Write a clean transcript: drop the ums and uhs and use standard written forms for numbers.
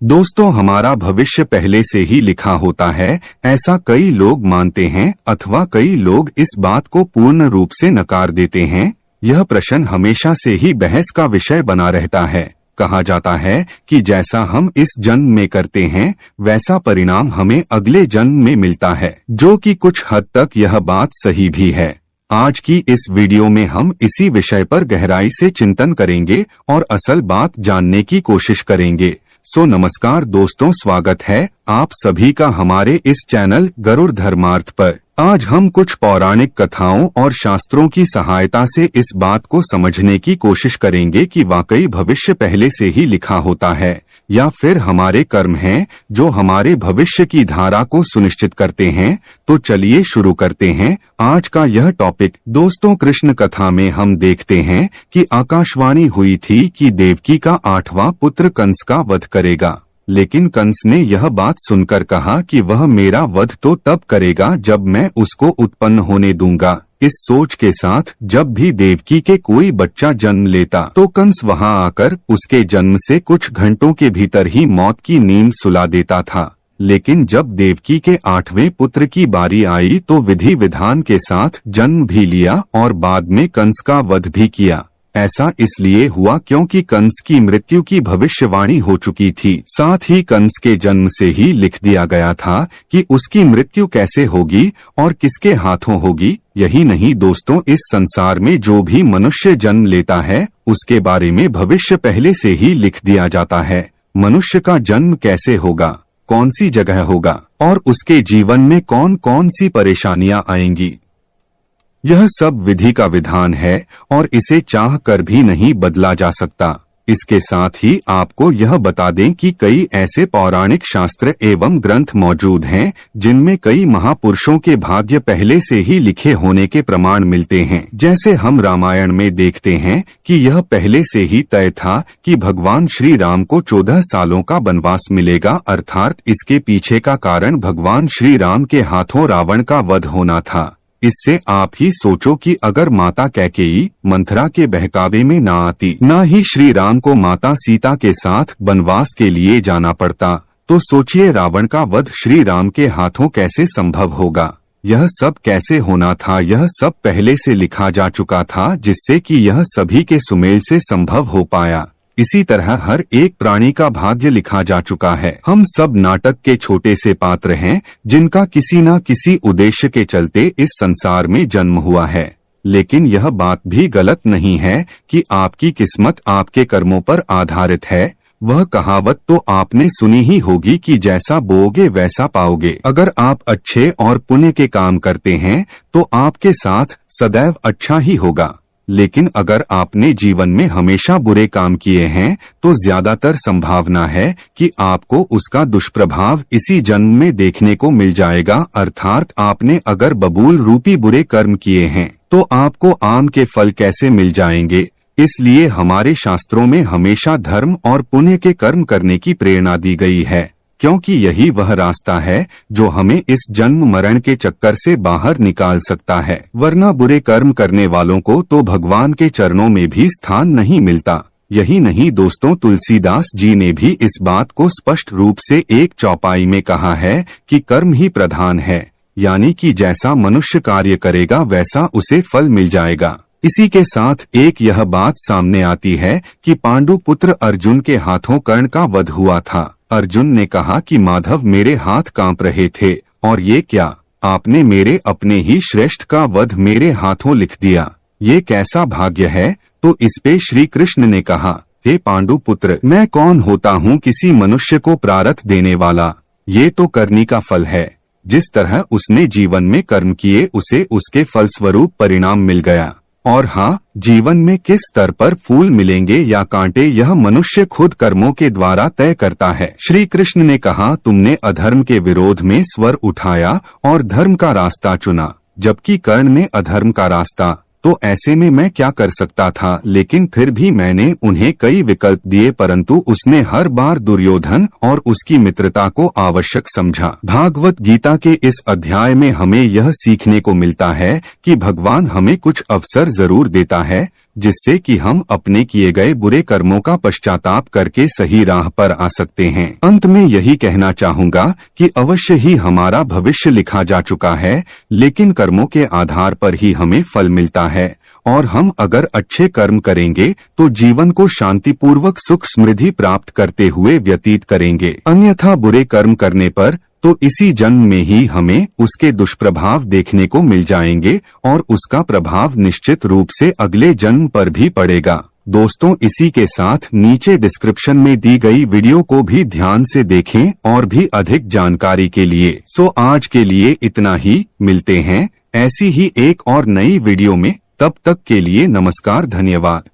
दोस्तों, हमारा भविष्य पहले से ही लिखा होता है, ऐसा कई लोग मानते हैं अथवा कई लोग इस बात को पूर्ण रूप से नकार देते हैं। यह प्रश्न हमेशा से ही बहस का विषय बना रहता है। कहा जाता है कि जैसा हम इस जन्म में करते हैं वैसा परिणाम हमें अगले जन्म में मिलता है, जो कि कुछ हद तक यह बात सही भी है। आज की इस वीडियो में हम इसी विषय पर गहराई से चिंतन करेंगे और असल बात जानने की कोशिश करेंगे। नमस्कार दोस्तों, स्वागत है आप सभी का हमारे इस चैनल गरुड़ धर्मार्थ पर। आज हम कुछ पौराणिक कथाओं और शास्त्रों की सहायता से इस बात को समझने की कोशिश करेंगे कि वाकई भविष्य पहले से ही लिखा होता है या फिर हमारे कर्म हैं जो हमारे भविष्य की धारा को सुनिश्चित करते हैं। तो चलिए शुरू करते हैं आज का यह टॉपिक। दोस्तों, कृष्ण कथा में हम देखते हैं कि आकाशवाणी हुई थी कि देवकी का 8वां पुत्र कंस का वध करेगा, लेकिन कंस ने यह बात सुनकर कहा कि वह मेरा वध तो तब करेगा जब मैं उसको उत्पन्न होने दूंगा। इस सोच के साथ जब भी देवकी के कोई बच्चा जन्म लेता तो कंस वहां आकर उसके जन्म से कुछ घंटों के भीतर ही मौत की नींद सुला देता था। लेकिन जब देवकी के 8वें पुत्र की बारी आई तो विधि विधान के साथ जन्म भी लिया और बाद में कंस का वध भी किया। ऐसा इसलिए हुआ क्योंकि कंस की मृत्यु की भविष्यवाणी हो चुकी थी। साथ ही कंस के जन्म से ही लिख दिया गया था कि उसकी मृत्यु कैसे होगी और किसके हाथों होगी। यही नहीं दोस्तों, इस संसार में जो भी मनुष्य जन्म लेता है उसके बारे में भविष्य पहले से ही लिख दिया जाता है। मनुष्य का जन्म कैसे होगा, कौन सी जगह होगा और उसके जीवन में कौन कौन सी परेशानियां आएंगी, यह सब विधि का विधान है और इसे चाह कर भी नहीं बदला जा सकता। इसके साथ ही आपको यह बता दें कि कई ऐसे पौराणिक शास्त्र एवं ग्रंथ मौजूद हैं जिनमें कई महापुरुषों के भाग्य पहले से ही लिखे होने के प्रमाण मिलते हैं। जैसे हम रामायण में देखते हैं कि यह पहले से ही तय था कि भगवान श्री राम को 14 सालों का वनवास मिलेगा, अर्थात इसके पीछे का कारण भगवान श्री राम के हाथों रावण का वध होना था। इससे आप ही सोचो कि अगर माता कैकेयी मंथरा के बहकावे में ना आती, ना ही श्री राम को माता सीता के साथ वनवास के लिए जाना पड़ता, तो सोचिए रावण का वध श्री राम के हाथों कैसे संभव होगा। यह सब कैसे होना था, यह सब पहले से लिखा जा चुका था, जिससे कि यह सभी के सुमेल से संभव हो पाया। इसी तरह हर एक प्राणी का भाग्य लिखा जा चुका है। हम सब नाटक के छोटे से पात्र हैं जिनका किसी न किसी उद्देश्य के चलते इस संसार में जन्म हुआ है। लेकिन यह बात भी गलत नहीं है कि आपकी किस्मत आपके कर्मों पर आधारित है। वह कहावत तो आपने सुनी ही होगी कि जैसा बोओगे वैसा पाओगे। अगर आप अच्छे और पुण्य के काम करते हैं तो आपके साथ सदैव अच्छा ही होगा, लेकिन अगर आपने जीवन में हमेशा बुरे काम किए हैं तो ज्यादातर संभावना है कि आपको उसका दुष्प्रभाव इसी जन्म में देखने को मिल जाएगा। अर्थात आपने अगर बबूल रूपी बुरे कर्म किए हैं तो आपको आम के फल कैसे मिल जाएंगे। इसलिए हमारे शास्त्रों में हमेशा धर्म और पुण्य के कर्म करने की प्रेरणा दी गई है, क्योंकि यही वह रास्ता है जो हमें इस जन्म मरण के चक्कर से बाहर निकाल सकता है। वरना बुरे कर्म करने वालों को तो भगवान के चरणों में भी स्थान नहीं मिलता। यही नहीं दोस्तों, तुलसीदास जी ने भी इस बात को स्पष्ट रूप से एक चौपाई में कहा है कि कर्म ही प्रधान है, यानी कि जैसा मनुष्य कार्य करेगा वैसा उसे फल मिल जाएगा। इसी के साथ एक यह बात सामने आती है कि पांडु पुत्र अर्जुन के हाथों कर्ण का वध हुआ था। अर्जुन ने कहा कि माधव, मेरे हाथ कांप रहे थे और ये क्या, आपने मेरे अपने ही श्रेष्ठ का वध मेरे हाथों लिख दिया, ये कैसा भाग्य है। तो इस पे श्री कृष्ण ने कहा, हे पांडु पुत्र, मैं कौन होता हूँ किसी मनुष्य को प्रारब्ध देने वाला, ये तो करनी का फल है। जिस तरह उसने जीवन में कर्म किए उसे उसके फलस्वरूप परिणाम मिल गया। और हाँ, जीवन में किस स्तर पर फूल मिलेंगे या कांटे यह मनुष्य खुद कर्मों के द्वारा तय करता है। श्री कृष्ण ने कहा, तुमने अधर्म के विरोध में स्वर उठाया और धर्म का रास्ता चुना, जबकि कर्ण ने अधर्म का रास्ता। तो ऐसे में मैं क्या कर सकता था, लेकिन फिर भी मैंने उन्हें कई विकल्प दिए, परंतु उसने हर बार दुर्योधन और उसकी मित्रता को आवश्यक समझा। भागवत गीता के इस अध्याय में हमें यह सीखने को मिलता है कि भगवान हमें कुछ अवसर जरूर देता है, जिससे कि हम अपने किए गए बुरे कर्मों का पश्चाताप करके सही राह पर आ सकते हैं। अंत में यही कहना चाहूँगा कि अवश्य ही हमारा भविष्य लिखा जा चुका है, लेकिन कर्मों के आधार पर ही हमें फल मिलता है, और हम अगर अच्छे कर्म करेंगे तो जीवन को शांतिपूर्वक सुख समृद्धि प्राप्त करते हुए व्यतीत करेंगे। अन्यथा बुरे कर्म करने पर तो इसी जन्म में ही हमें उसके दुष्प्रभाव देखने को मिल जाएंगे और उसका प्रभाव निश्चित रूप से अगले जन्म पर भी पड़ेगा। दोस्तों, इसी के साथ नीचे डिस्क्रिप्शन में दी गई वीडियो को भी ध्यान से देखें और भी अधिक जानकारी के लिए। आज के लिए इतना ही, मिलते हैं ऐसी ही एक और नई वीडियो में। तब तक के लिए नमस्कार, धन्यवाद।